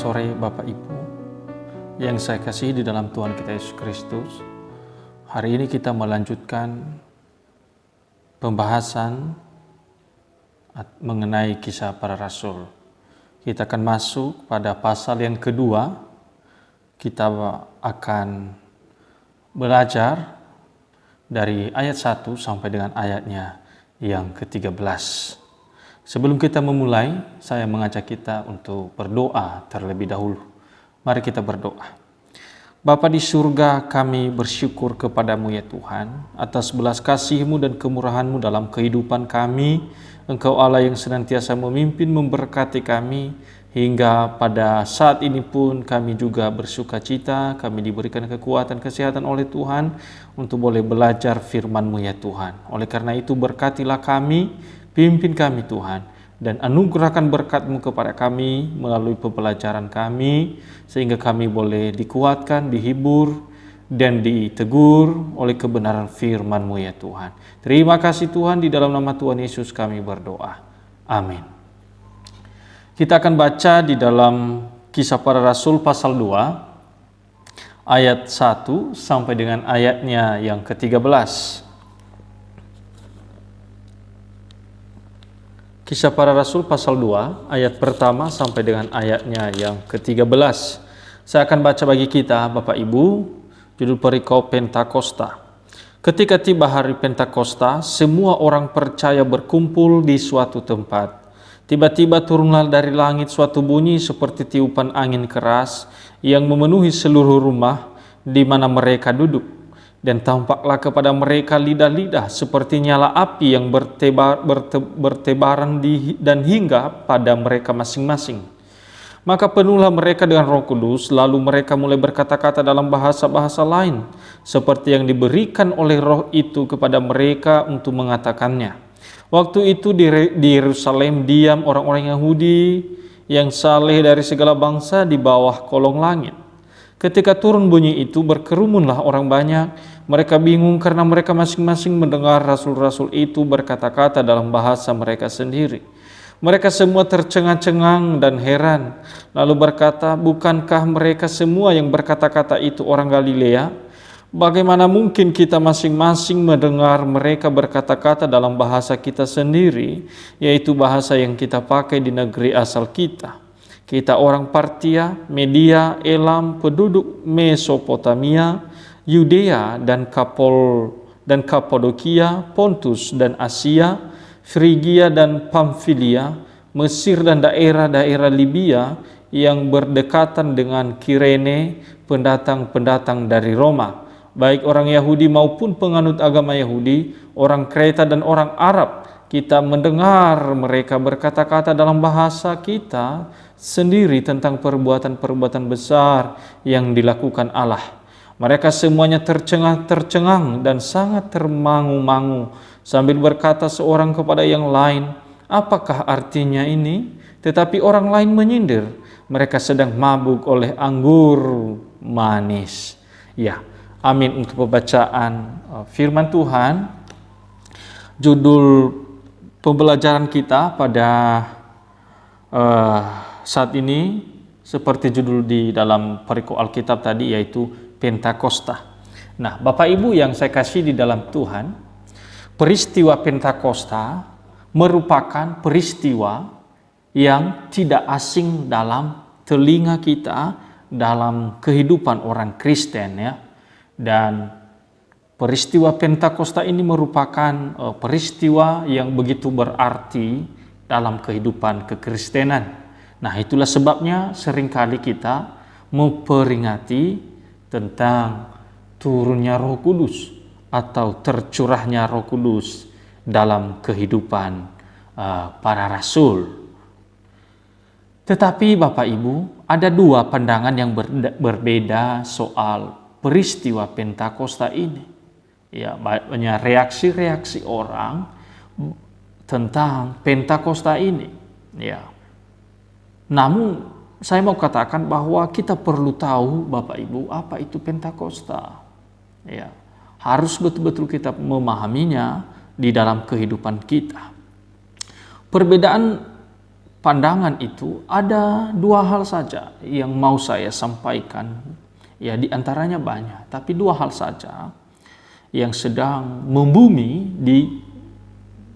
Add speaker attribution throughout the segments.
Speaker 1: sore Bapak Ibu yang saya kasihi di dalam Tuhan kita Yesus Kristus. Hari ini kita melanjutkan pembahasan mengenai kisah para rasul. Kita akan masuk pada pasal yang kedua. Kita akan belajar dari ayat 1 sampai dengan ayatnya yang ke-13. Sebelum kita memulai, saya mengajak kita untuk berdoa terlebih dahulu. Mari kita berdoa. Bapa di surga, kami bersyukur kepadamu ya Tuhan, atas belas kasih-Mu dan kemurahan-Mu dalam kehidupan kami. Engkau Allah yang senantiasa memimpin, memberkati kami, hingga pada saat ini pun kami juga bersuka cita, kami diberikan kekuatan, kesehatan oleh Tuhan, untuk boleh belajar firman-Mu ya Tuhan. Oleh karena itu berkatilah kami, pimpin kami Tuhan, dan anugerahkan berkat-Mu kepada kami melalui pembelajaran kami, sehingga kami boleh dikuatkan, dihibur, dan ditegur oleh kebenaran firman-Mu ya Tuhan. Terima kasih Tuhan, di dalam nama Tuhan Yesus kami berdoa. Amin. Kita akan baca di dalam Kisah Para Rasul pasal 2, ayat 1 sampai dengan ayatnya yang ke-13. Kisah Para Rasul pasal 2 ayat pertama sampai dengan ayatnya yang ke-13. Saya akan baca bagi kita Bapak Ibu, judul perikop Pentakosta. Ketika tiba hari Pentakosta, semua orang percaya berkumpul di suatu tempat. Tiba-tiba turunlah dari langit suatu bunyi seperti tiupan angin keras yang memenuhi seluruh rumah di mana mereka duduk. Dan tampaklah kepada mereka lidah-lidah seperti nyala api yang bertebaran dan hingga pada mereka masing-masing. Maka penuhlah mereka dengan Roh Kudus, lalu mereka mulai berkata-kata dalam bahasa-bahasa lain, seperti yang diberikan oleh Roh itu kepada mereka untuk mengatakannya. Waktu itu di Yerusalem diam orang-orang Yahudi yang saleh dari segala bangsa di bawah kolong langit. Ketika turun bunyi itu, berkerumunlah orang banyak. Mereka bingung karena mereka masing-masing mendengar rasul-rasul itu berkata-kata dalam bahasa mereka sendiri. Mereka semua tercengang-cengang dan heran, lalu berkata, bukankah mereka semua yang berkata-kata itu orang Galilea? Bagaimana mungkin kita masing-masing mendengar mereka berkata-kata dalam bahasa kita sendiri, yaitu bahasa yang kita pakai di negeri asal kita? Kita orang Partia, Media, Elam, penduduk Mesopotamia, Yudea dan Kapadokia, Pontus dan Asia, Frigia dan Pamfilia, Mesir dan daerah-daerah Libya yang berdekatan dengan Kirene, pendatang-pendatang dari Roma, baik orang Yahudi maupun penganut agama Yahudi, orang Kreta dan orang Arab. Kita mendengar mereka berkata-kata dalam bahasa kita sendiri tentang perbuatan-perbuatan besar yang dilakukan Allah. Mereka semuanya tercengang dan sangat termangu-mangu sambil berkata seorang kepada yang lain, apakah artinya ini? Tetapi orang lain menyindir, mereka sedang mabuk oleh anggur manis. Ya, amin untuk pembacaan firman Tuhan. Judul pembelajaran kita pada saat ini seperti judul di dalam perikop Alkitab tadi, yaitu Pentakosta. Nah, Bapak Ibu yang saya kasih di dalam Tuhan, peristiwa Pentakosta merupakan peristiwa yang tidak asing dalam telinga kita dalam kehidupan orang Kristen ya. Dan peristiwa Pentakosta ini merupakan peristiwa yang begitu berarti dalam kehidupan kekristenan. Nah, itulah sebabnya seringkali kita memperingati tentang turunnya Roh Kudus atau tercurahnya Roh Kudus dalam kehidupan para rasul. Tetapi Bapak Ibu, ada dua pandangan yang berbeda soal peristiwa Pentakosta ini. Ya, banyak reaksi-reaksi orang tentang Pentakosta ini. Ya. Namun saya mau katakan bahwa kita perlu tahu Bapak Ibu apa itu Pentakosta. Ya, harus betul-betul kita memahaminya di dalam kehidupan kita. Perbedaan pandangan itu ada dua hal saja yang mau saya sampaikan. Ya, di antaranya banyak, tapi dua hal saja yang sedang membumi di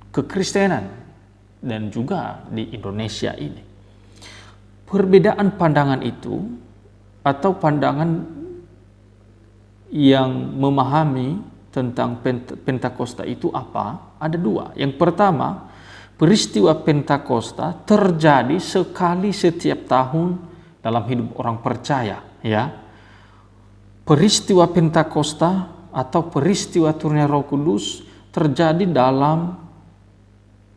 Speaker 1: kekristenan dan juga di Indonesia ini. Perbedaan pandangan itu atau pandangan yang memahami tentang Pentakosta itu apa? Ada dua. Yang pertama, peristiwa Pentakosta terjadi sekali setiap tahun dalam hidup orang percaya, ya. Peristiwa Pentakosta atau peristiwa turunnya Roh Kudus terjadi dalam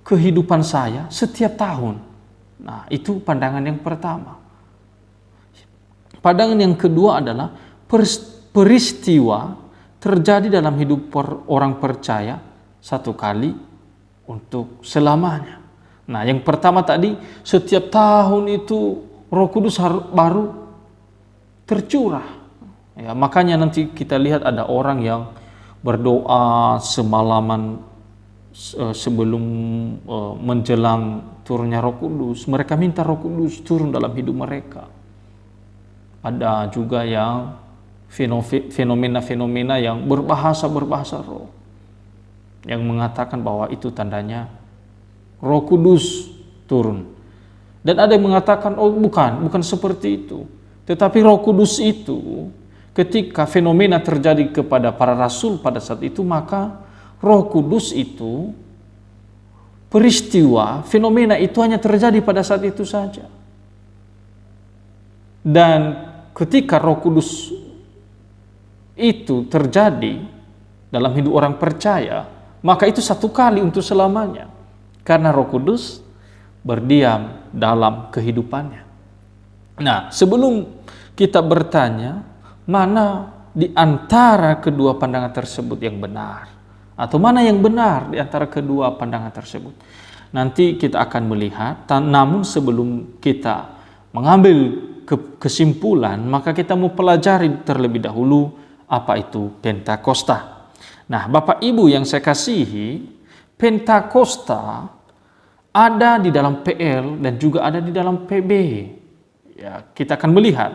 Speaker 1: kehidupan saya setiap tahun. Nah, itu pandangan yang pertama. Pandangan yang kedua adalah peristiwa terjadi dalam hidup orang percaya satu kali untuk selamanya. Nah, yang pertama tadi, setiap tahun itu Roh Kudus baru tercurah. Ya, makanya nanti kita lihat ada orang yang berdoa semalaman sebelum menjelang turunnya Roh Kudus. Mereka minta Roh Kudus turun dalam hidup mereka. Ada juga yang fenomena-fenomena yang berbahasa roh, yang mengatakan bahwa itu tandanya Roh Kudus turun. Dan ada yang mengatakan, oh bukan seperti itu. Tetapi Roh Kudus itu ketika fenomena terjadi kepada para rasul pada saat itu, maka Roh Kudus itu, peristiwa, fenomena itu hanya terjadi pada saat itu saja. Dan ketika Roh Kudus itu terjadi dalam hidup orang percaya, maka itu satu kali untuk selamanya. Karena Roh Kudus berdiam dalam kehidupannya. Nah, sebelum kita bertanya, mana di antara kedua pandangan tersebut yang benar? Atau mana yang benar di antara kedua pandangan tersebut? Nanti kita akan melihat, namun sebelum kita mengambil kesimpulan, maka kita mau pelajari terlebih dahulu apa itu Pentakosta. Nah, Bapak Ibu yang saya kasihi, Pentakosta ada di dalam PL dan juga ada di dalam PB. Ya, kita akan melihat.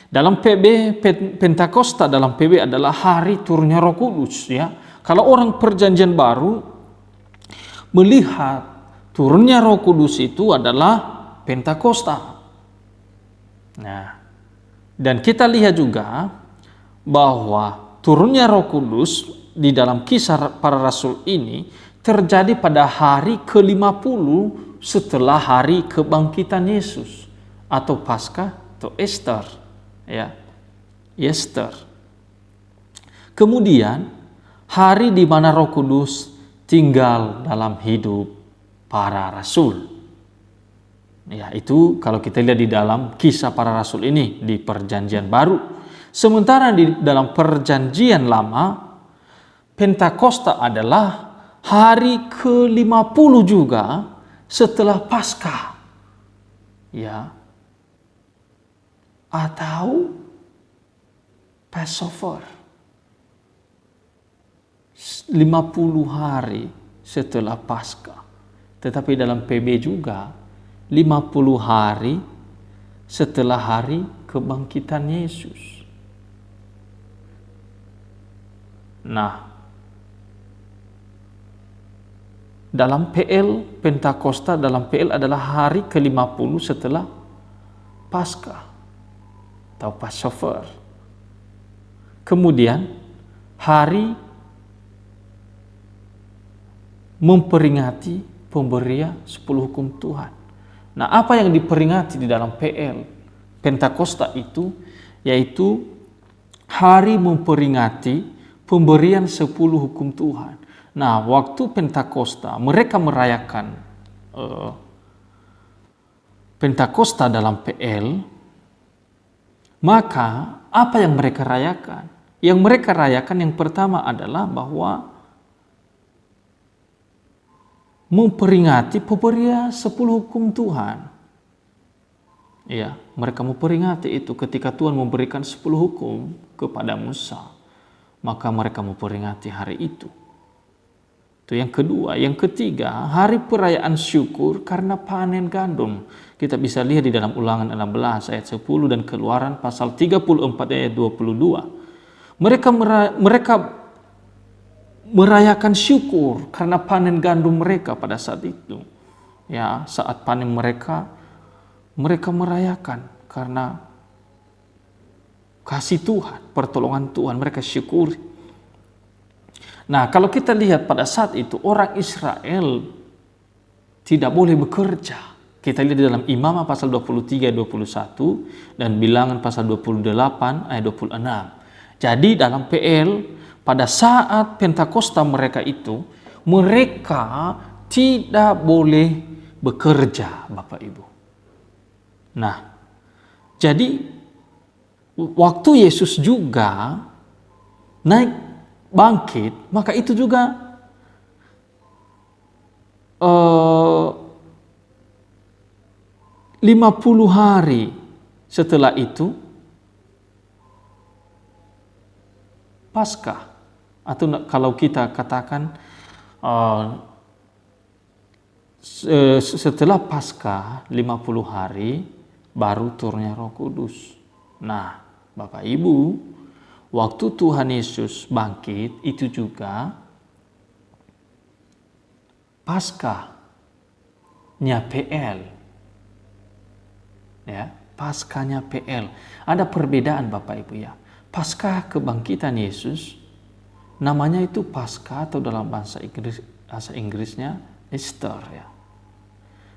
Speaker 1: Dalam PB, Pentakosta dalam PB adalah hari turunnya Roh Kudus, ya. Kalau orang Perjanjian Baru melihat turunnya Roh Kudus itu adalah Pentakosta. Nah, dan kita lihat juga bahwa turunnya Roh Kudus di dalam kisah para rasul ini terjadi pada hari ke-50 setelah hari kebangkitan Yesus atau Paskah atau Easter. Ya, Easter. Kemudian hari di mana Roh Kudus tinggal dalam hidup para rasul. Ya, itu kalau kita lihat di dalam kisah para rasul ini di Perjanjian Baru. Sementara di dalam Perjanjian Lama, Pentakosta adalah hari ke-50 juga setelah Paskah. Ya, atau Passover, 50 hari setelah Paskah. Tetapi dalam PB juga 50 hari setelah hari kebangkitan Yesus. Nah, dalam PL, Pentakosta dalam PL adalah hari ke-50 setelah Paskah atau Passover. Kemudian hari memperingati pemberian 10 hukum Tuhan. Nah, apa yang diperingati di dalam PL Pentakosta itu yaitu hari memperingati pemberian 10 hukum Tuhan. Nah, waktu Pentakosta mereka merayakan Pentakosta dalam PL. Maka apa yang mereka rayakan? Yang mereka rayakan yang pertama adalah bahwa memperingati pemberian 10 hukum Tuhan. Ya, mereka memperingati itu ketika Tuhan memberikan 10 hukum kepada Musa. Maka mereka memperingati hari itu. Itu yang kedua. Yang ketiga, hari perayaan syukur karena panen gandum. Kita bisa lihat di dalam Ulangan 16 ayat 10 dan Keluaran pasal 34 ayat 22. Mereka merayakan syukur karena panen gandum mereka pada saat itu. Ya, saat panen mereka merayakan karena kasih Tuhan, pertolongan Tuhan, mereka syukuri. Nah, kalau kita lihat pada saat itu orang Israel tidak boleh bekerja. Kita lihat di dalam Imamah pasal 23 ayat 21 dan Bilangan pasal 28 ayat 26. Jadi dalam PL pada saat Pentakosta mereka itu, mereka tidak boleh bekerja, Bapak Ibu. Nah, jadi waktu Yesus juga bangkit, maka itu juga 50 hari setelah itu Paskah, atau kalau kita katakan setelah Paskah 50 hari baru turunnya Roh Kudus. Nah, Bapak Ibu, waktu Tuhan Yesus bangkit itu juga Paskahnya PL. Ya, Paskahnya PL. Ada perbedaan Bapak Ibu ya. Paskah kebangkitan Yesus namanya itu Paskah, atau dalam bahasa Inggrisnya Easter ya.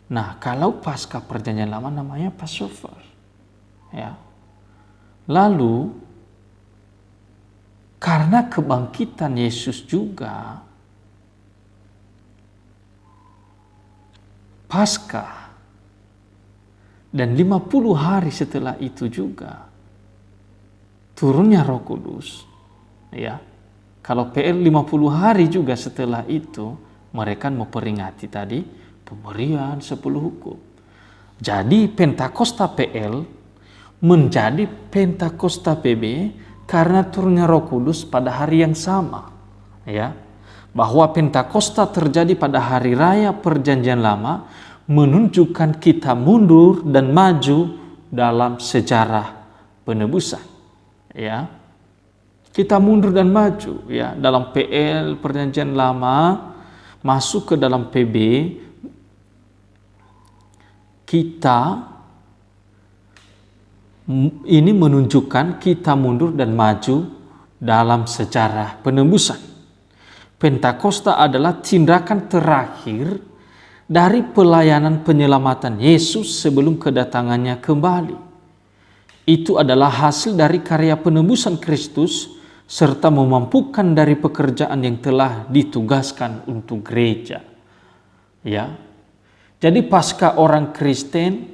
Speaker 1: Nah, kalau Paskah Perjanjian Lama namanya Passover. Ya. Lalu karena kebangkitan Yesus juga Paskah, dan 50 hari setelah itu juga turunnya Roh Kudus. Ya. Kalau PL 50 hari juga setelah itu mereka memperingati tadi pemberian 10 hukum. Jadi Pentakosta PL menjadi Pentakosta PB karena turunnya Roh Kudus pada hari yang sama. Ya. Bahwa Pentakosta terjadi pada hari raya Perjanjian Lama menunjukkan kita mundur dan maju dalam sejarah penebusan. Ya. Kita mundur dan maju ya dalam PL Perjanjian Lama masuk ke dalam PB, kita ini menunjukkan kita mundur dan maju dalam sejarah penebusan. Pentakosta adalah tindakan terakhir dari pelayanan penyelamatan Yesus sebelum kedatangannya kembali. Itu adalah hasil dari karya penebusan Kristus serta memampukan dari pekerjaan yang telah ditugaskan untuk gereja. Ya. Jadi Paskah orang Kristen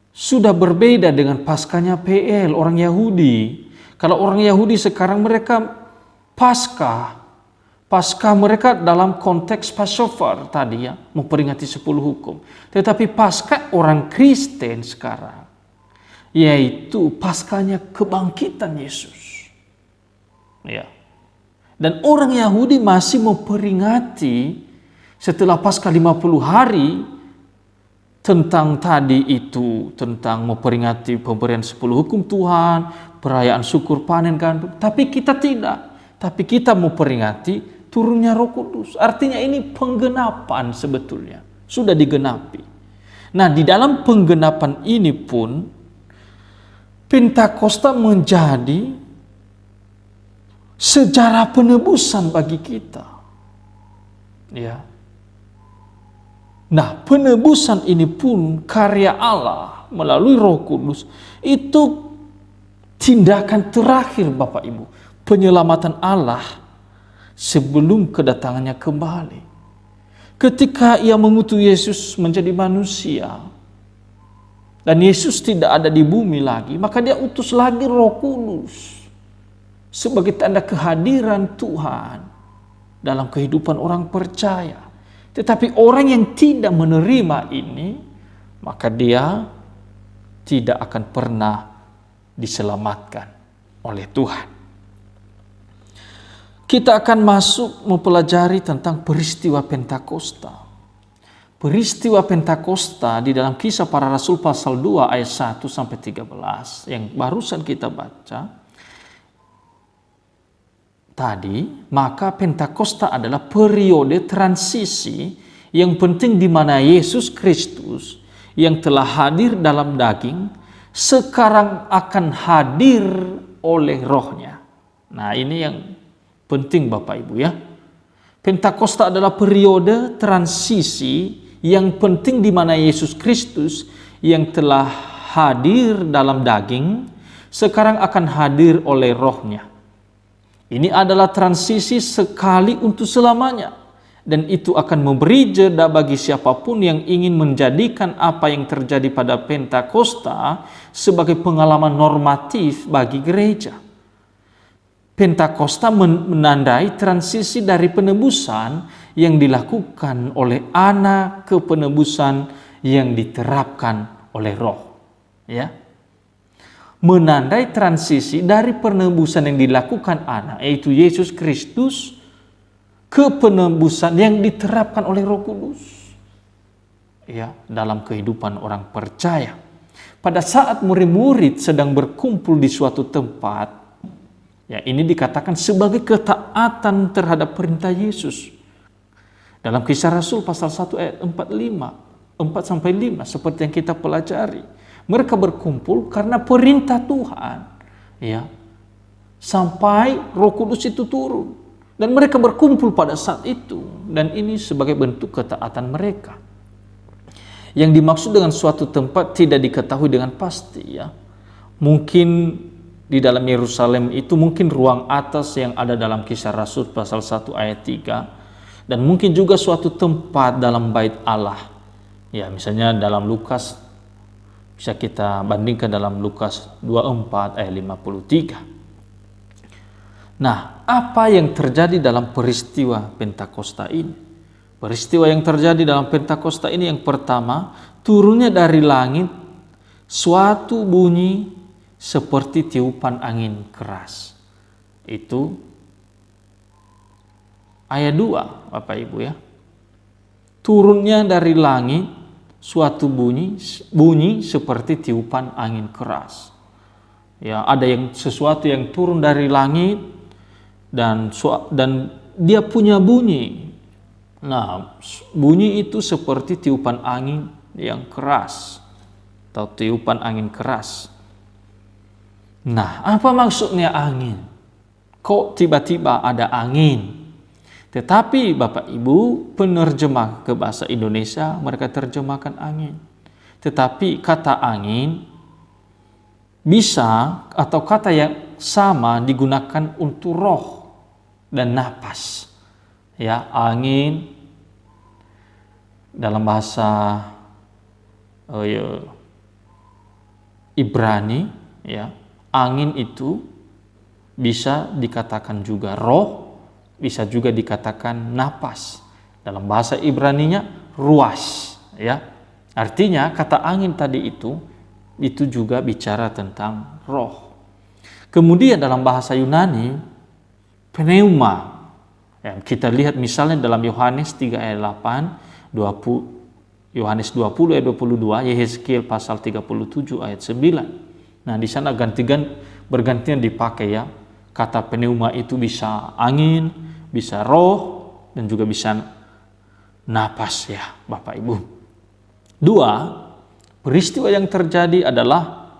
Speaker 1: sudah berbeda dengan Paskahnya PL orang Yahudi. Kalau orang Yahudi sekarang mereka Paskah mereka dalam konteks Passover tadi ya, memperingati 10 hukum. Tetapi Paskah orang Kristen sekarang yaitu Paskahnya kebangkitan Yesus. Ya. Dan orang Yahudi masih memperingati setelah Paskah 50 hari tentang tadi itu, tentang memperingati pemberian 10 hukum Tuhan, perayaan syukur panen gandum. Tapi kita tidak. Tapi kita memperingati turunnya Roh Kudus. Artinya ini penggenapan sebetulnya. Sudah digenapi. Nah, di dalam penggenapan ini pun Pentakosta menjadi sejarah penebusan bagi kita. Ya. Nah, penebusan ini pun karya Allah melalui Roh Kudus. Itu tindakan terakhir Bapak Ibu. Penyelamatan Allah sebelum kedatangannya kembali. Ketika ia mengutus Yesus menjadi manusia, dan Yesus tidak ada di bumi lagi, maka dia utus lagi Roh Kudus sebagai tanda kehadiran Tuhan dalam kehidupan orang percaya. Tetapi orang yang tidak menerima ini, maka dia tidak akan pernah diselamatkan oleh Tuhan. Kita akan masuk mempelajari tentang peristiwa Pentakosta. Peristiwa Pentakosta di dalam Kisah Para Rasul pasal 2 ayat 1 sampai 13 yang barusan kita baca tadi, maka Pentakosta adalah periode transisi yang penting di mana Yesus Kristus yang telah hadir dalam daging sekarang akan hadir oleh Roh-Nya. Nah, ini yang penting Bapak Ibu ya. Pentakosta adalah periode transisi yang penting di mana Yesus Kristus yang telah hadir dalam daging sekarang akan hadir oleh Roh-Nya. Ini adalah transisi sekali untuk selamanya. Dan itu akan memberi jeda bagi siapapun yang ingin menjadikan apa yang terjadi pada Pentakosta sebagai pengalaman normatif bagi gereja. Pentakosta menandai transisi dari penebusan yang dilakukan oleh anak ke penebusan yang diterapkan oleh Roh. Ya. Menandai transisi dari penebusan yang dilakukan anak, yaitu Yesus Kristus, ke penebusan yang diterapkan oleh Roh Kudus ya, dalam kehidupan orang percaya. Pada saat murid-murid sedang berkumpul di suatu tempat, ya, ini dikatakan sebagai ketaatan terhadap perintah Yesus. Dalam Kisah Rasul pasal 1 ayat 4-5 seperti yang kita pelajari. Mereka berkumpul karena perintah Tuhan, ya, sampai Roh Kudus itu turun. Dan mereka berkumpul pada saat itu. Dan ini sebagai bentuk ketaatan mereka. Yang dimaksud dengan suatu tempat tidak diketahui dengan pasti, ya. Mungkin di dalam Yerusalem itu mungkin ruang atas yang ada dalam Kisah Rasul pasal 1 ayat 3. Dan mungkin juga suatu tempat dalam bait Allah. Ya, misalnya dalam Lukas, bisa kita bandingkan dalam Lukas 24 ayat 53. Nah, apa yang terjadi dalam peristiwa Pentakosta ini? Peristiwa yang terjadi dalam Pentakosta ini yang pertama, turunnya dari langit suatu bunyi seperti tiupan angin keras. Itu ayat 2, Bapak Ibu ya. Turunnya dari langit suatu bunyi seperti tiupan angin keras. Ya, ada sesuatu yang turun dari langit dan dia punya bunyi. Nah, bunyi itu seperti tiupan angin yang keras atau tiupan angin keras. Nah, apa maksudnya angin? Kok tiba-tiba ada angin? Tetapi Bapak Ibu, penerjemah ke bahasa Indonesia mereka terjemahkan angin. Tetapi kata angin bisa atau kata yang sama digunakan untuk roh dan napas. Ya, angin dalam bahasa Ibrani, ya, angin itu bisa dikatakan juga roh, bisa juga dikatakan napas. Dalam bahasa Ibraninya ruas, ya. Artinya kata angin tadi itu juga bicara tentang roh. Kemudian dalam bahasa Yunani pneuma. Ya, kita lihat misalnya dalam Yohanes 3 ayat 8, Yohanes 20 ayat 22, Yehezkiel pasal 37 ayat 9. Nah, di sana bergantian dipakai ya. Kata pneuma itu bisa angin, bisa roh, dan juga bisa napas ya Bapak Ibu. 2, peristiwa yang terjadi adalah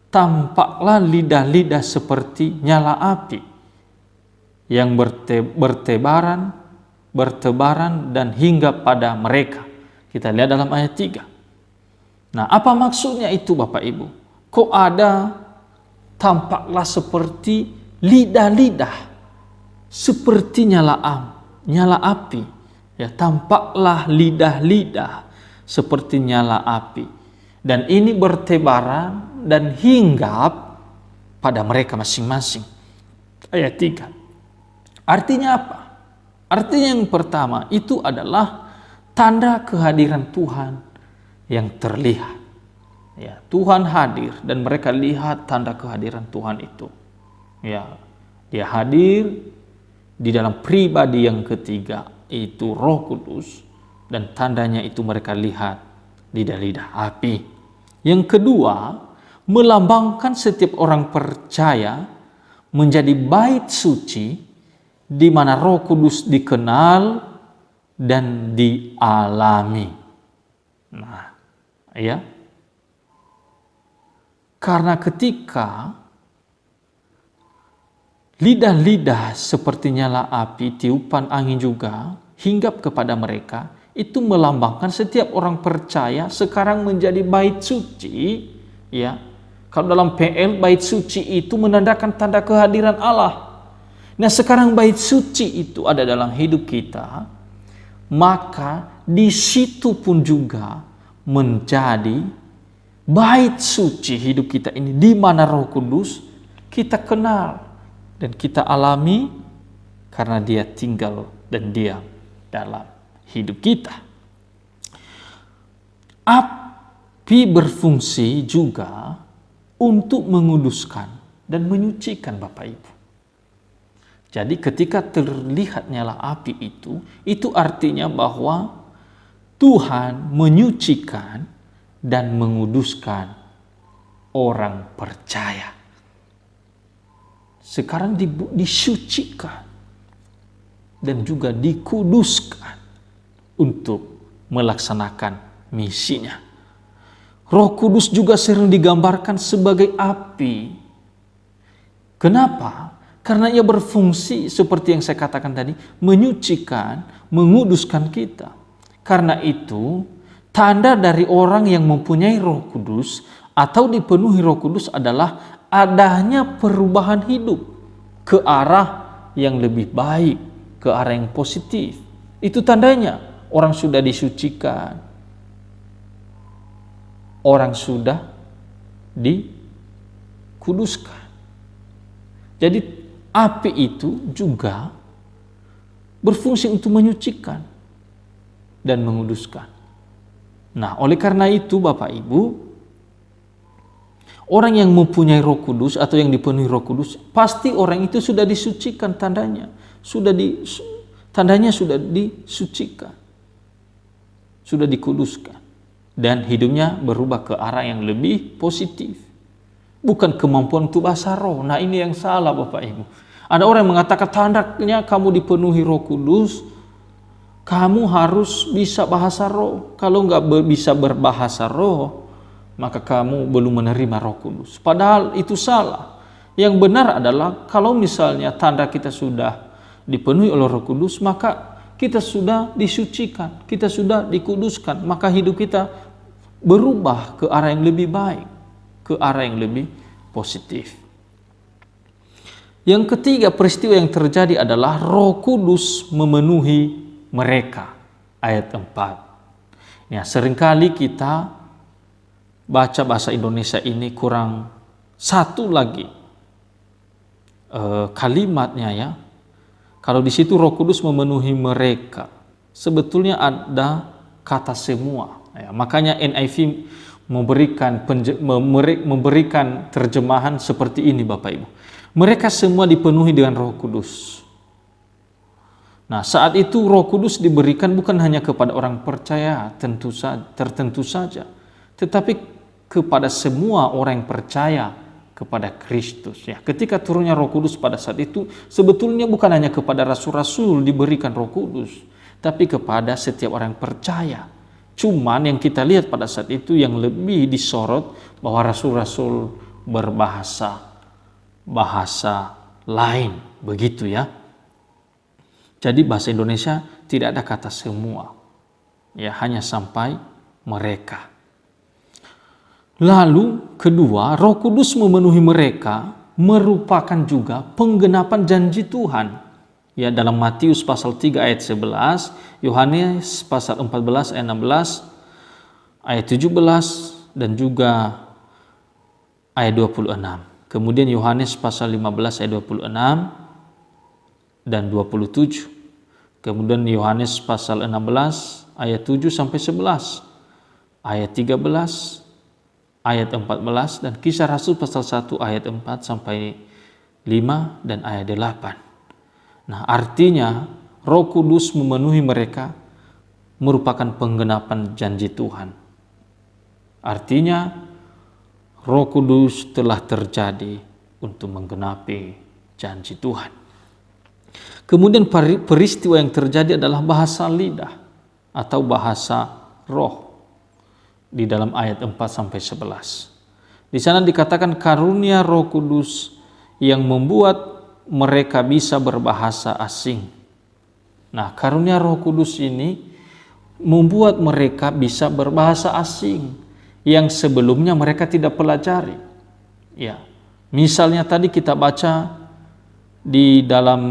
Speaker 1: tampaklah lidah-lidah seperti nyala api yang bertebaran dan hingga pada mereka. Kita lihat dalam ayat 3. Nah, apa maksudnya itu Bapak Ibu? Kok ada tampaklah seperti lidah-lidah seperti nyala api, ya, tampaklah lidah-lidah seperti nyala api, dan ini bertebaran dan hinggap pada mereka masing-masing. Ayat 3. Artinya apa? Artinya yang pertama itu adalah tanda kehadiran Tuhan yang terlihat. Ya, Tuhan hadir dan mereka lihat tanda kehadiran Tuhan itu. Ya, dia hadir di dalam pribadi yang ketiga, itu Roh Kudus, dan tandanya itu mereka lihat lidah-lidah api. Yang kedua, melambangkan setiap orang percaya menjadi bait suci di mana Roh Kudus dikenal dan dialami. Nah, ya. Karena ketika lidah-lidah seperti nyala api, tiupan angin juga hinggap kepada mereka, itu melambangkan setiap orang percaya sekarang menjadi bait suci, ya. Kalau dalam PL, bait suci itu menandakan tanda kehadiran Allah. Nah, sekarang bait suci itu ada dalam hidup kita, maka di situ pun juga menjadi bait suci hidup kita ini, di mana Roh Kudus kita kenal dan kita alami karena Dia tinggal dan diam dalam hidup kita. Api berfungsi juga untuk menguduskan dan menyucikan Bapak Ibu. Jadi ketika terlihat nyala api itu artinya bahwa Tuhan menyucikan dan menguduskan orang percaya. Sekarang disucikan dan juga dikuduskan untuk melaksanakan misinya. Roh Kudus juga sering digambarkan sebagai api. Kenapa? Karena Ia berfungsi seperti yang saya katakan tadi, menyucikan, menguduskan kita. Karena itu, tanda dari orang yang mempunyai Roh Kudus atau dipenuhi Roh Kudus adalah adanya perubahan hidup ke arah yang lebih baik, ke arah yang positif. Itu tandanya orang sudah disucikan, orang sudah dikuduskan. Jadi api itu juga berfungsi untuk menyucikan dan menguduskan. Nah, oleh karena itu Bapak Ibu, orang yang mempunyai Roh Kudus atau yang dipenuhi Roh Kudus, pasti orang itu sudah disucikan, tandanya sudah disucikan, sudah dikuduskan, dan hidupnya berubah ke arah yang lebih positif. Bukan kemampuan untuk bahasa roh. Nah, ini yang salah Bapak Ibu. Ada orang yang mengatakan tandanya kamu dipenuhi Roh Kudus, kamu harus bisa bahasa roh. Kalau nggak bisa berbahasa roh, maka kamu belum menerima Roh Kudus. Padahal itu salah. Yang benar adalah kalau misalnya tanda kita sudah dipenuhi oleh Roh Kudus, maka kita sudah disucikan, kita sudah dikuduskan, maka hidup kita berubah ke arah yang lebih baik, ke arah yang lebih positif. Yang ketiga, peristiwa yang terjadi adalah Roh Kudus memenuhi mereka. Ayat 4. Ya, seringkali kita baca bahasa Indonesia ini kurang satu lagi kalimatnya, ya. Kalau di situ Roh Kudus memenuhi mereka, sebetulnya ada kata semua. Ya, makanya NIV memberikan terjemahan seperti ini Bapak Ibu. Mereka semua dipenuhi dengan Roh Kudus. Nah, saat itu Roh Kudus diberikan bukan hanya kepada orang percaya tertentu saja, tetapi kepada semua orang yang percaya kepada Kristus. Ya, ketika turunnya Roh Kudus pada saat itu, sebetulnya bukan hanya kepada rasul-rasul diberikan Roh Kudus, tapi kepada setiap orang yang percaya. Cuman yang kita lihat pada saat itu yang lebih disorot bahwa rasul-rasul berbahasa lain, begitu ya. Jadi bahasa Indonesia tidak ada kata semua, ya, hanya sampai mereka. Lalu kedua, Roh Kudus memenuhi mereka merupakan juga penggenapan janji Tuhan. Ya, dalam Matius pasal 3 ayat 11, Yohanes pasal 14 ayat 16, ayat 17 dan juga ayat 26. Kemudian Yohanes pasal 15 ayat 26 dan 27. Kemudian Yohanes pasal 16 ayat 7 sampai 11, ayat 13, ayat 14, dan Kisah Rasul pasal 1 ayat 4 sampai 5 dan ayat 8. Nah, artinya Roh Kudus memenuhi mereka merupakan penggenapan janji Tuhan. Artinya Roh Kudus telah terjadi untuk menggenapi janji Tuhan. Kemudian peristiwa yang terjadi adalah bahasa lidah atau bahasa roh di dalam ayat 4 sampai 11. Di sana dikatakan karunia Roh Kudus yang membuat mereka bisa berbahasa asing. Nah, karunia Roh Kudus ini membuat mereka bisa berbahasa asing yang sebelumnya mereka tidak pelajari. Ya, misalnya tadi kita baca di dalam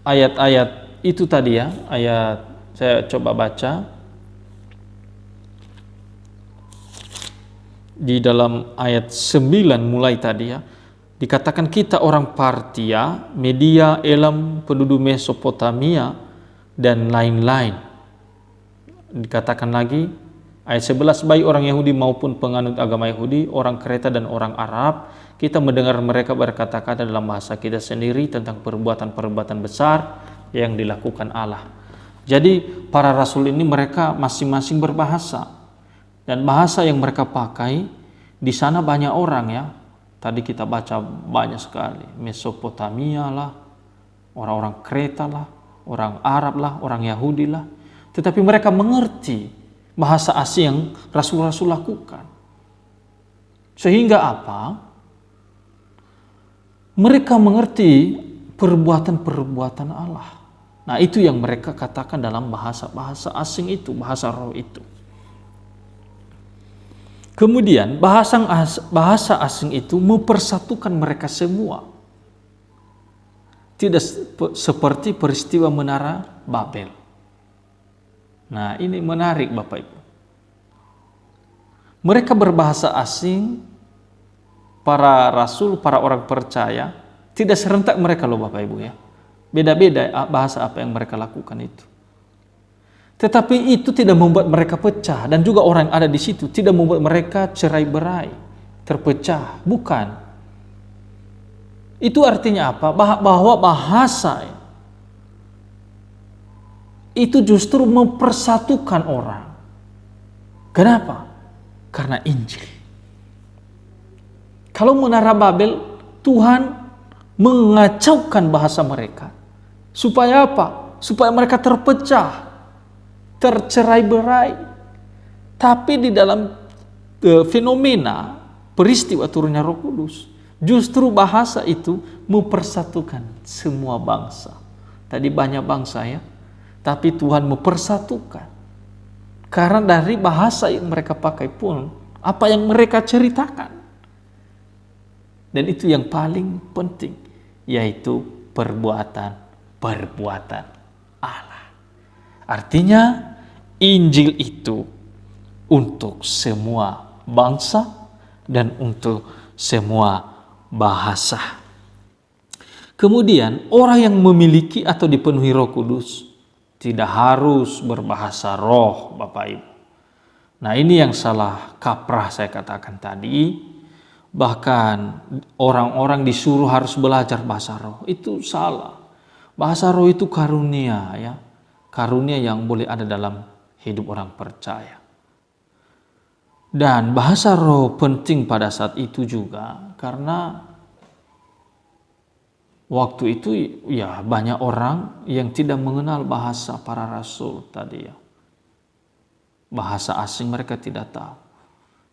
Speaker 1: ayat-ayat itu tadi ya, ayat saya coba baca di dalam ayat 9 mulai tadi ya. Dikatakan kita orang Partia, Media, Elam, penduduk Mesopotamia, dan lain-lain. Dikatakan lagi, ayat 11, baik orang Yahudi maupun penganut agama Yahudi, orang Kreta dan orang Arab, kita mendengar mereka berkata-kata dalam bahasa kita sendiri tentang perbuatan-perbuatan besar yang dilakukan Allah. Jadi para rasul ini mereka masing-masing berbahasa. Dan bahasa yang mereka pakai, di sana banyak orang ya. Tadi kita baca banyak sekali, Mesopotamia lah, orang-orang Kreta lah, orang Arab lah, orang Yahudi lah. Tetapi mereka mengerti bahasa asing yang rasul-rasul lakukan. Sehingga apa? Mereka mengerti perbuatan-perbuatan Allah. Nah, itu yang mereka katakan dalam bahasa-bahasa asing itu, bahasa roh itu. Kemudian bahasa asing itu mempersatukan mereka semua. Tidak seperti peristiwa menara Babel. Nah, ini menarik Bapak Ibu. Mereka berbahasa asing, para rasul, para orang percaya, tidak serentak mereka loh Bapak Ibu ya. Beda-beda bahasa apa yang mereka lakukan itu. Tetapi itu tidak membuat mereka pecah, dan juga orang yang ada di situ tidak membuat mereka cerai-berai, terpecah, bukan. Itu artinya apa? Bahwa bahasa itu justru mempersatukan orang. Kenapa? Karena Injil. Kalau menara Babel, Tuhan mengacaukan bahasa mereka. Supaya apa? Supaya mereka terpecah, tercerai-berai. Tapi di dalam fenomena peristiwa turunnya Roh Kudus, justru bahasa itu mempersatukan semua bangsa. Tadi banyak bangsa ya, tapi Tuhan mempersatukan. Karena dari bahasa yang mereka pakai pun, apa yang mereka ceritakan. Dan itu yang paling penting, yaitu perbuatan Allah. Artinya Injil itu untuk semua bangsa dan untuk semua bahasa. Kemudian orang yang memiliki atau dipenuhi Roh Kudus tidak harus berbahasa roh Bapak Ibu. Nah, ini yang salah kaprah saya katakan tadi. Bahkan orang-orang disuruh harus belajar bahasa roh. Itu salah. Bahasa roh itu karunia ya. Karunia yang boleh ada dalam hidup orang percaya. Dan bahasa roh penting pada saat itu juga karena waktu itu ya banyak orang yang tidak mengenal bahasa para rasul tadi ya. Bahasa asing mereka tidak tahu.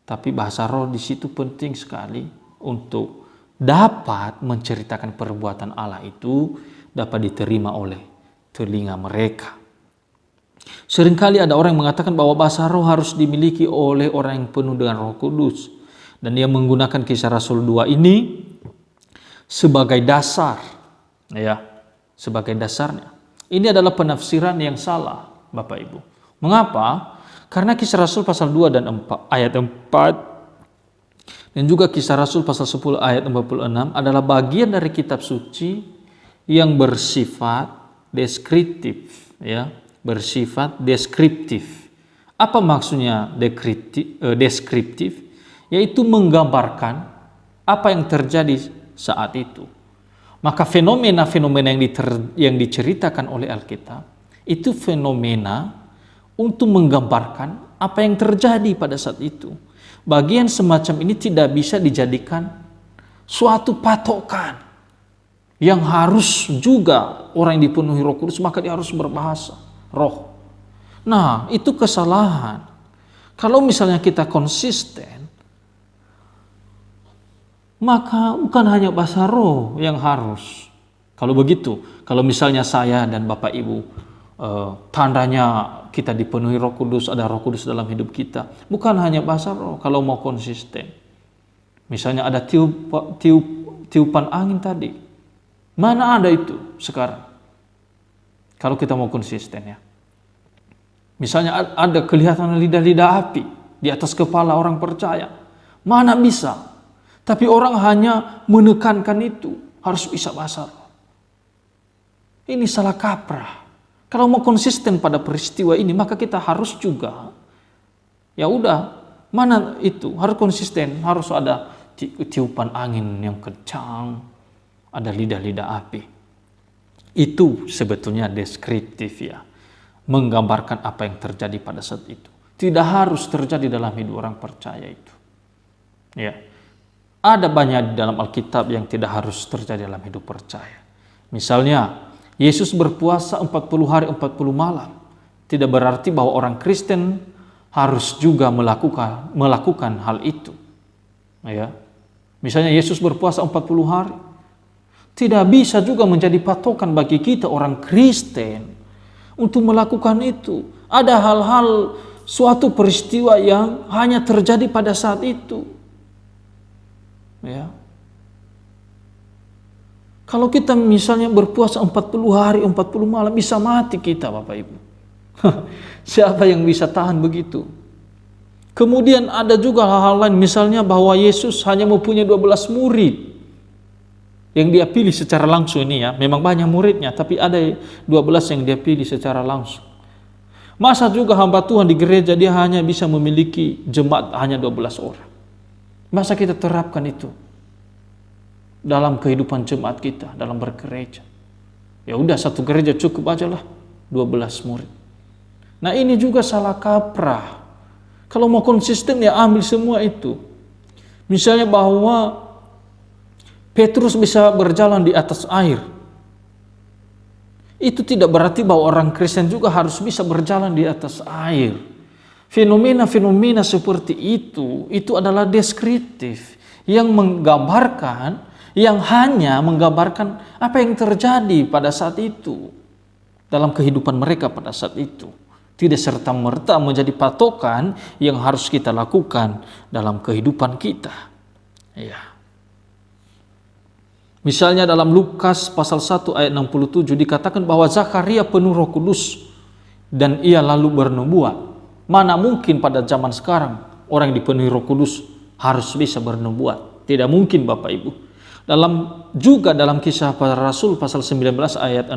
Speaker 1: Tapi bahasa roh di situ penting sekali untuk dapat menceritakan perbuatan Allah itu dapat diterima oleh telinga mereka. Seringkali ada orang yang mengatakan bahwa bahasa roh harus dimiliki oleh orang yang penuh dengan Roh Kudus. Dan dia menggunakan Kisah Rasul 2 ini sebagai dasar. Ya, sebagai dasarnya. Ini adalah penafsiran yang salah, Bapak Ibu. Mengapa? Karena Kisah Rasul pasal 2 dan 4, ayat 4 dan juga Kisah Rasul pasal 10 ayat 46 adalah bagian dari kitab suci yang bersifat deskriptif, ya, bersifat deskriptif. Apa maksudnya deskriptif? Yaitu menggambarkan apa yang terjadi saat itu. Maka fenomena-fenomena yang diceritakan oleh Alkitab itu fenomena untuk menggambarkan apa yang terjadi pada saat itu. Bagian semacam ini tidak bisa dijadikan suatu patokan yang harus juga orang yang dipenuhi Roh Kudus maka dia harus berbahasa roh. Nah, itu kesalahan. Kalau misalnya kita konsisten, maka bukan hanya bahasa roh yang harus. Kalau begitu, kalau misalnya saya dan Bapak Ibu tandanya kita dipenuhi Roh Kudus, ada Roh Kudus dalam hidup kita, bukan hanya bahasa roh. Kalau mau konsisten, misalnya ada tiupan angin tadi, mana ada itu sekarang? Kalau kita mau konsisten ya, misalnya ada kelihatan lidah-lidah api di atas kepala orang percaya, mana bisa? Tapi orang hanya menekankan itu harus bisa bahasa roh. Ini salah kaprah. Kalau mau konsisten pada peristiwa ini, maka kita harus juga, ya udah, mana itu harus konsisten, harus ada tiupan angin yang kencang, ada lidah-lidah api. Itu sebetulnya deskriptif ya, menggambarkan apa yang terjadi pada saat itu. Tidak harus terjadi dalam hidup orang percaya itu. Ya, ada banyak di dalam Alkitab yang tidak harus terjadi dalam hidup percaya. Misalnya, Yesus berpuasa 40 hari 40 malam. Tidak berarti bahwa orang Kristen harus juga melakukan hal itu. Ya. Misalnya Yesus berpuasa 40 hari. Tidak bisa juga menjadi patokan bagi kita orang Kristen untuk melakukan itu. Ada hal-hal, suatu peristiwa yang hanya terjadi pada saat itu. Ya. Kalau kita misalnya berpuasa 40 hari 40 malam, bisa mati kita Bapak Ibu. Siapa yang bisa tahan begitu? Kemudian ada juga hal-hal lain, misalnya bahwa Yesus hanya mempunyai 12 murid yang dia pilih secara langsung ini ya. Memang banyak muridnya, tapi ada 12 yang dia pilih secara langsung. Masa juga hamba Tuhan di gereja dia hanya bisa memiliki jemaat hanya 12 orang. Masa kita terapkan itu dalam kehidupan jemaat kita, dalam bergereja? Ya udah, satu gereja cukup aja lah, 12 murid. Nah, ini juga salah kaprah. Kalau mau konsisten ya ambil semua itu. Misalnya bahwa Petrus bisa berjalan di atas air. Itu tidak berarti bahwa orang Kristen juga harus bisa berjalan di atas air. Fenomena-fenomena seperti itu adalah deskriptif yang menggambarkan, yang hanya menggambarkan apa yang terjadi pada saat itu dalam kehidupan mereka pada saat itu. Tidak serta-merta menjadi patokan yang harus kita lakukan dalam kehidupan kita. Ya. Misalnya dalam Lukas pasal 1 ayat 67 dikatakan bahwa Zakaria penuh Roh Kudus dan ia lalu bernubuat. Mana mungkin pada zaman sekarang orang yang dipenuhi Roh Kudus harus bisa bernubuat? Tidak mungkin Bapak Ibu. Juga dalam Kisah Para Rasul pasal 19 ayat 6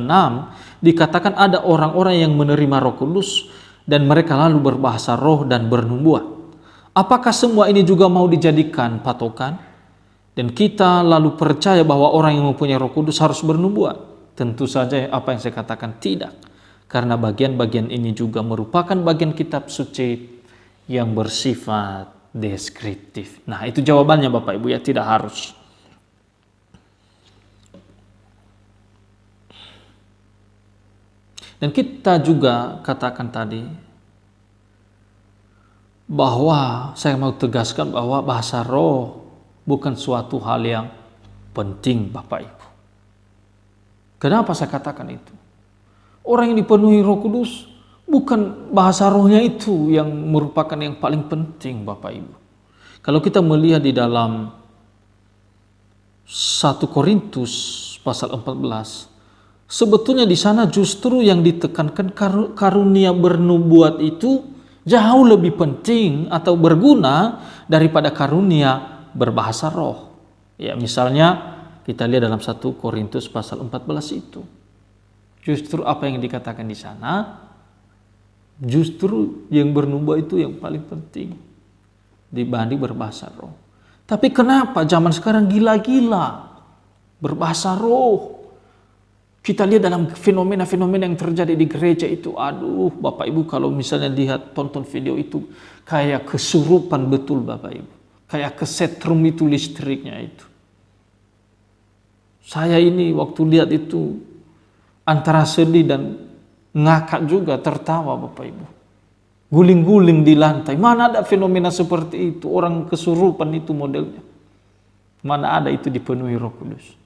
Speaker 1: dikatakan ada orang-orang yang menerima Roh Kudus dan mereka lalu berbahasa roh dan bernubuat. Apakah semua ini juga mau dijadikan patokan? Dan kita lalu percaya bahwa orang yang mempunyai Roh Kudus harus bernubuat? Tentu saja apa yang saya katakan tidak. Karena bagian-bagian ini juga merupakan bagian kitab suci yang bersifat deskriptif. Nah, itu jawabannya Bapak Ibu ya, tidak harus. Dan kita juga katakan tadi bahwa saya mau tegaskan bahwa bahasa roh bukan suatu hal yang penting Bapak Ibu. Kenapa saya katakan itu? Orang yang dipenuhi Roh Kudus bukan bahasa rohnya itu yang merupakan yang paling penting Bapak Ibu. Kalau kita melihat di dalam 1 Korintus pasal 14, sebetulnya di sana justru yang ditekankan karunia bernubuat itu jauh lebih penting atau berguna daripada karunia berbahasa roh. Ya, misalnya kita lihat dalam 1 Korintus pasal 14 itu. Justru apa yang dikatakan di sana, justru yang bernubuat itu yang paling penting dibanding berbahasa roh. Tapi kenapa zaman sekarang gila-gila berbahasa roh. Kita lihat dalam fenomena-fenomena yang terjadi di gereja itu, aduh Bapak Ibu, kalau misalnya lihat tonton video itu, kayak kesurupan betul Bapak Ibu. Kayak kesetrum itu listriknya itu. Saya ini waktu lihat itu antara sedih dan ngakak juga, tertawa Bapak Ibu. Guling-guling di lantai. Mana ada fenomena seperti itu? Orang kesurupan itu modelnya. Mana ada itu dipenuhi Roh Kudus.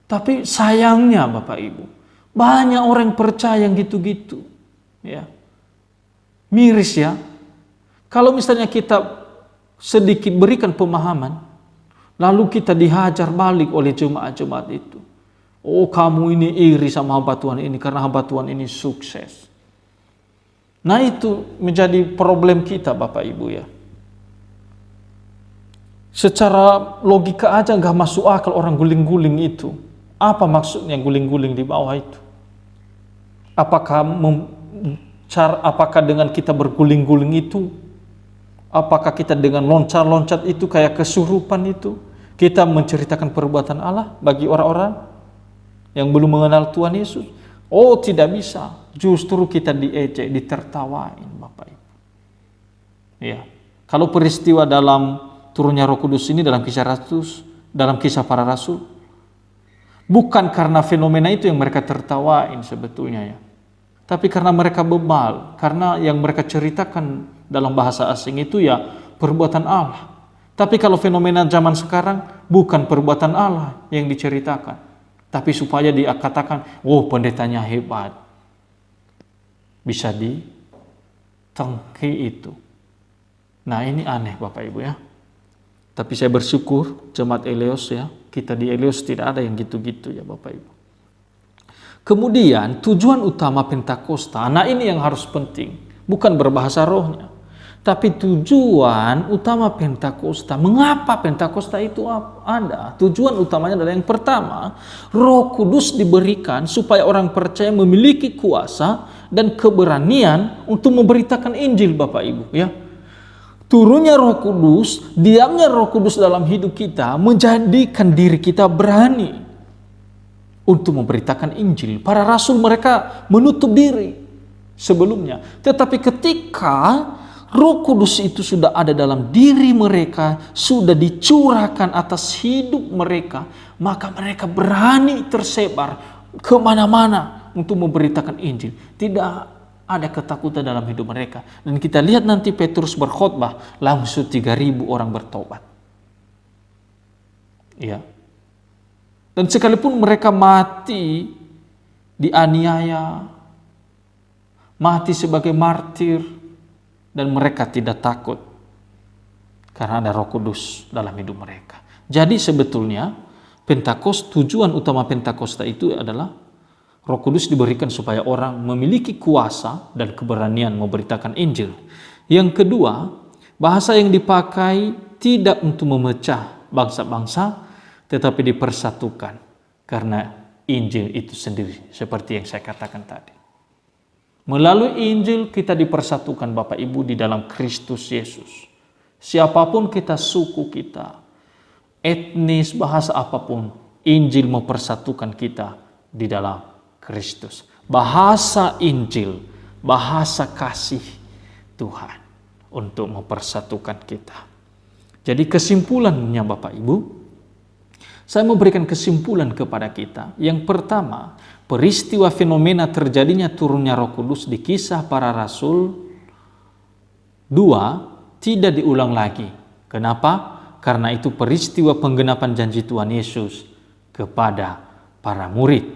Speaker 1: Tapi sayangnya Bapak Ibu, banyak orang percaya yang gitu-gitu. Ya. Miris ya. Kalau misalnya kita sedikit berikan pemahaman, lalu kita dihajar balik oleh jemaat-jemaat itu. Oh, kamu ini iri sama hamba Tuhan ini karena hamba Tuhan ini sukses. Nah, itu menjadi problem kita Bapak Ibu ya. Secara logika aja gak masuk akal orang guling-guling itu. Apa maksudnya guling-guling di bawah itu? Apakah dengan kita berguling-guling itu, apakah kita dengan loncat-loncat itu kayak kesurupan itu, kita menceritakan perbuatan Allah bagi orang-orang yang belum mengenal Tuhan Yesus? Oh, tidak bisa. Justru kita diejek, ditertawain Bapak Ibu. Ya. Kalau peristiwa dalam turunnya Roh Kudus ini dalam kisah para rasul, bukan karena fenomena itu yang mereka tertawain sebetulnya ya. Tapi karena mereka bebal, karena yang mereka ceritakan dalam bahasa asing itu ya perbuatan Allah. Tapi kalau fenomena zaman sekarang bukan perbuatan Allah yang diceritakan, tapi supaya dikatakan, oh pendetanya hebat, bisa ditengki itu. Nah ini aneh Bapak Ibu ya. Tapi saya bersyukur jemaat Eleos ya, kita di Eleos tidak ada yang gitu-gitu ya Bapak Ibu. Kemudian tujuan utama Pentakosta, nah ini yang harus penting, bukan berbahasa rohnya. Tapi tujuan utama Pentakosta, mengapa Pentakosta itu ada? Tujuan utamanya adalah yang pertama, Roh Kudus diberikan supaya orang percaya memiliki kuasa dan keberanian untuk memberitakan Injil Bapak Ibu ya. Turunnya Roh Kudus, diamnya Roh Kudus dalam hidup kita menjadikan diri kita berani untuk memberitakan Injil. Para rasul mereka menutup diri sebelumnya. Tetapi ketika Roh Kudus itu sudah ada dalam diri mereka, sudah dicurahkan atas hidup mereka, maka mereka berani tersebar kemana-mana untuk memberitakan Injil. Tidak ada ketakutan dalam hidup mereka. Dan kita lihat nanti Petrus berkhotbah, langsung 3.000 orang bertobat. Ya. Dan sekalipun mereka mati dianiaya, mati sebagai martir, dan mereka tidak takut karena ada Roh Kudus dalam hidup mereka. Jadi sebetulnya tujuan utama Pentakosta itu adalah Roh Kudus diberikan supaya orang memiliki kuasa dan keberanian memberitakan Injil. Yang kedua, bahasa yang dipakai tidak untuk memecah bangsa-bangsa, tetapi dipersatukan karena Injil itu sendiri, seperti yang saya katakan tadi. Melalui Injil kita dipersatukan Bapak Ibu di dalam Kristus Yesus. Siapapun kita, suku kita, etnis, bahasa apapun, Injil mempersatukan kita di dalam Kristus. Bahasa Injil, bahasa kasih Tuhan untuk mempersatukan kita. Jadi kesimpulannya Bapak Ibu, saya memberikan kesimpulan kepada kita. Yang pertama, peristiwa fenomena terjadinya turunnya Roh Kudus di kisah para rasul 2 tidak diulang lagi. Kenapa? Karena itu peristiwa penggenapan janji Tuhan Yesus kepada para murid.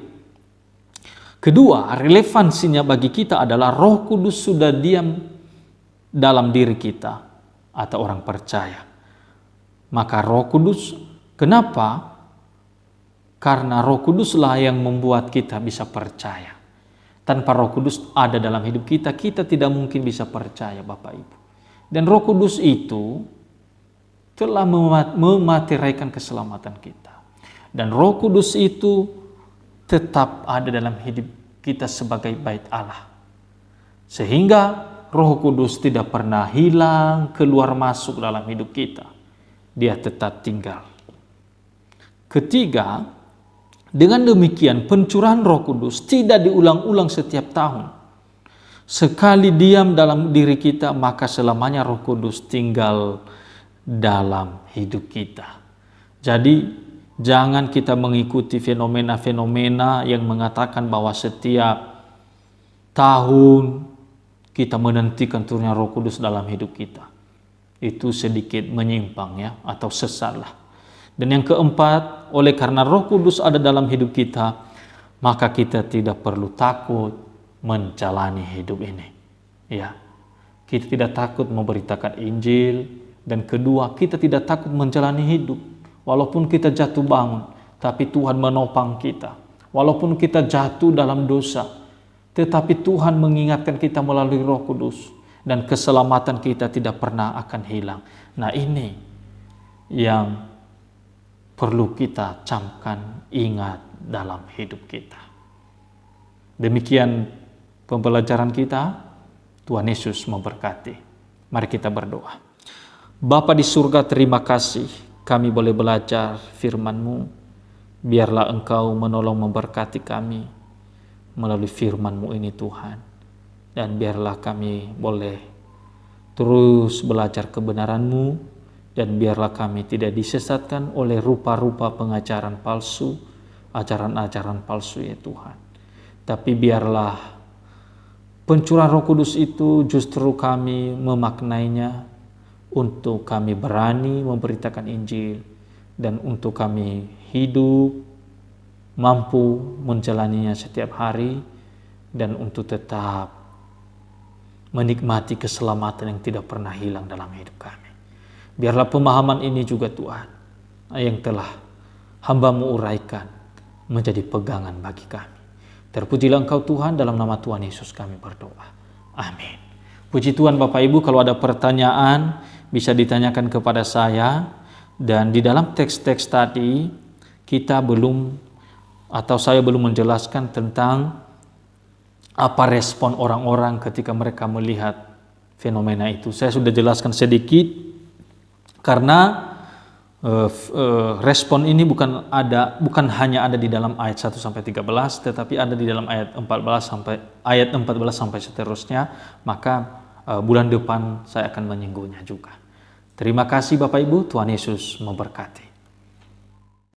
Speaker 1: Kedua, relevansinya bagi kita adalah Roh Kudus sudah diam dalam diri kita atau orang percaya. Maka Roh Kudus, kenapa? Karena Roh Kuduslah yang membuat kita bisa percaya. Tanpa Roh Kudus ada dalam hidup kita, kita tidak mungkin bisa percaya Bapak Ibu. Dan Roh Kudus itu telah memateraikan keselamatan kita. Dan Roh Kudus itu tetap ada dalam hidup kita sebagai bait Allah. Sehingga Roh Kudus tidak pernah hilang, keluar masuk dalam hidup kita. Dia tetap tinggal. Ketiga, Dengan demikian, pencurahan Roh Kudus tidak diulang-ulang setiap tahun. Sekali diam dalam diri kita, maka selamanya Roh Kudus tinggal dalam hidup kita. Jadi, jangan kita mengikuti fenomena-fenomena yang mengatakan bahwa setiap tahun kita menantikan turunnya Roh Kudus dalam hidup kita. Itu sedikit menyimpang ya, atau sesat lah. Dan yang keempat, oleh karena Roh Kudus ada dalam hidup kita, maka kita tidak perlu takut menjalani hidup ini. Ya, kita tidak takut memberitakan Injil, dan kedua, kita tidak takut menjalani hidup. Walaupun kita jatuh bangun, tapi Tuhan menopang kita. Walaupun kita jatuh dalam dosa, tetapi Tuhan mengingatkan kita melalui Roh Kudus, dan keselamatan kita tidak pernah akan hilang. Nah, ini yang perlu kita camkan, ingat dalam hidup kita. Demikian pembelajaran kita. Tuhan Yesus memberkati. Mari kita berdoa. Bapa di surga, terima kasih kami boleh belajar firman-Mu. Biarlah Engkau menolong memberkati kami melalui firman-Mu ini Tuhan. Dan biarlah kami boleh terus belajar kebenaran-Mu. Dan biarlah kami tidak disesatkan oleh rupa-rupa pengajaran palsu, ajaran-ajaran palsu ya Tuhan. Tapi biarlah pencurahan Roh Kudus itu justru kami memaknainya untuk kami berani memberitakan Injil, dan untuk kami hidup mampu menjalaninya setiap hari, dan untuk tetap menikmati keselamatan yang tidak pernah hilang dalam hidup kami. Biarlah pemahaman ini juga Tuhan yang telah hamba-Mu uraikan menjadi pegangan bagi kami. Terpujilah Engkau Tuhan, dalam nama Tuhan Yesus kami berdoa. Amin. Puji Tuhan Bapak Ibu, kalau ada pertanyaan bisa ditanyakan kepada saya. Dan di dalam teks-teks tadi kita saya belum menjelaskan tentang apa respon orang-orang ketika mereka melihat fenomena itu. Saya sudah jelaskan sedikit. Karena respon ini bukan hanya ada di dalam ayat 1 sampai 13, tetapi ada di dalam ayat 14 sampai seterusnya. Maka bulan depan saya akan menyinggungnya juga. Terima kasih Bapak Ibu, Tuhan Yesus memberkati.